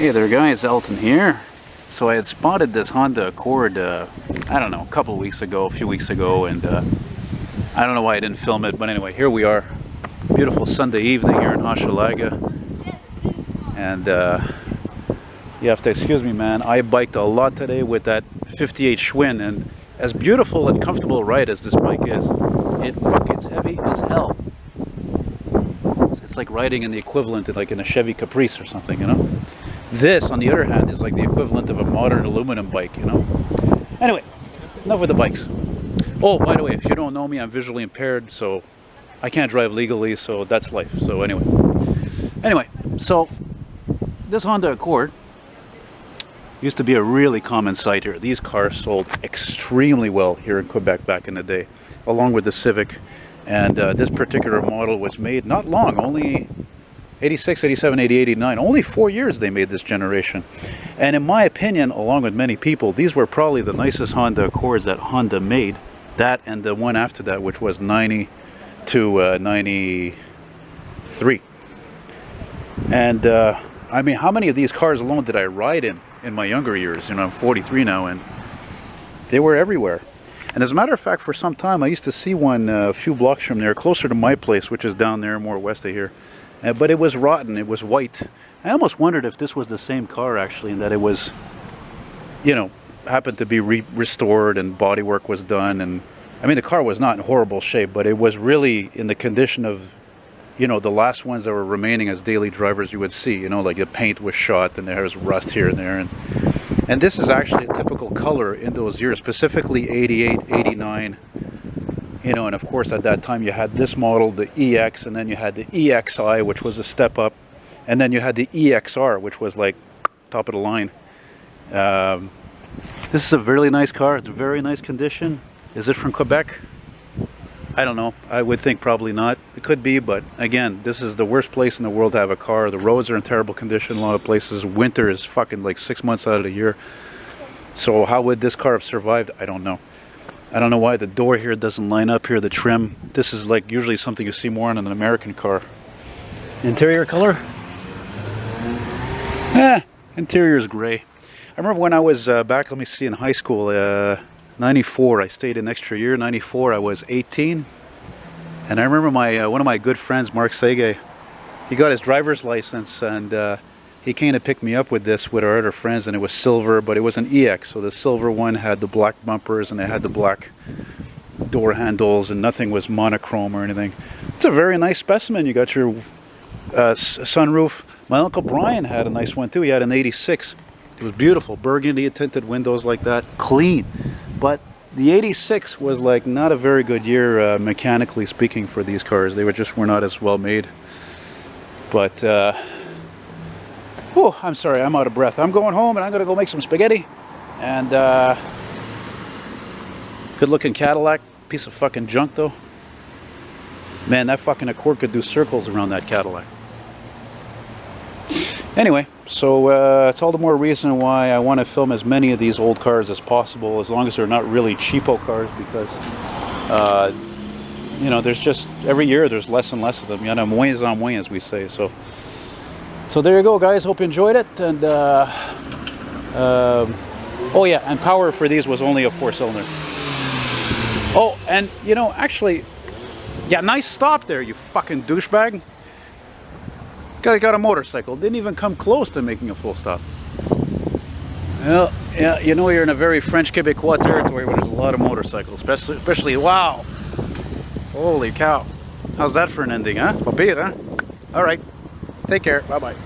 Hey there guys, Elton here. So I had spotted this Honda Accord, I don't know, a few weeks ago, and I don't know why I didn't film it, but anyway, here we are. Beautiful Sunday evening here in Hochelaga. And you have to excuse me, man, I biked a lot today with that 58 Schwinn, and as beautiful and comfortable a ride as this bike is, it's heavy as hell. It's like riding in the equivalent of like in a Chevy Caprice or something, you know? This, on the other hand, is like the equivalent of a modern aluminum bike, you know? Anyway, enough with the bikes. Oh, by the way, if you don't know me, I'm visually impaired, so I can't drive legally, so that's life. So anyway, so this Honda Accord used to be a really common sight here. These cars sold extremely well here in Quebec back in the day, along with the Civic. And this particular model was made not long, only 86, 87, 88, 89. Only 4 years they made this generation. And in my opinion, along with many people, these were probably the nicest Honda Accords that Honda made. That and the one after that, which was 90 to 93. And I mean, how many of these cars alone did I ride in my younger years? You know, I'm 43 now, and they were everywhere. And as a matter of fact, for some time, I used to see one a few blocks from there, closer to my place, which is down there, more west of here. But it was rotten. It was white. I almost wondered if this was the same car, actually, and that it was, you know, happened to be restored and bodywork was done. And I mean, the car was not in horrible shape, but it was really in the condition of, you know, the last ones that were remaining as daily drivers you would see. You know, like the paint was shot and there was rust here and there. And this is actually a typical color in those years, specifically 88, 89. You know, and of course at that time you had this model, the EX, and then you had the EXI, which was a step up, and then you had the EXR, which was like top of the line. This is a really nice car. It's a very nice condition. Is it from Quebec? I don't know. I would think probably not. It could be, but again, this is the worst place in the world to have a car. The roads are in terrible condition in a lot of places. Winter is fucking like 6 months out of the year. So how would this car have survived? I don't know. I don't know why the door here doesn't line up here, the trim. This is like usually something you see more on an American car. Interior color? Interior is gray. I remember when I was back, let me see, in high school, 94, I stayed an extra year. 94, I was 18. And I remember my one of my good friends, Mark Sege, he got his driver's license, and he came to pick me up with this with our other friends, and it was silver, but it was an EX. So the silver one had the black bumpers and it had the black door handles, and nothing was monochrome or anything. It's a very nice specimen. You got your sunroof. My Uncle Brian had a nice one too. He had an 86. It was beautiful. Burgundy tinted windows like that. Clean. But the 86 was like not a very good year mechanically speaking for these cars. They were not as well made. But oh, I'm sorry, I'm out of breath. I'm going home and I'm going to go make some spaghetti. And good looking Cadillac. Piece of fucking junk though. Man, that fucking Accord could do circles around that Cadillac. Anyway, so it's all the more reason why I want to film as many of these old cars as possible, as long as they're not really cheapo cars, because you know, there's just, every year there's less and less of them, you know, moins en moins, as we say. So there you go, guys. Hope you enjoyed it. And oh yeah, and power for these was only a 4-cylinder. Oh, and you know, actually, yeah, nice stop there, you fucking douchebag. Guy got a motorcycle, didn't even come close to making a full stop. Well, yeah, you know, you're in a very French Quebecois territory where there's a lot of motorcycles, especially, wow, holy cow. How's that for an ending, huh? Pas pire, huh? All right, take care, bye-bye.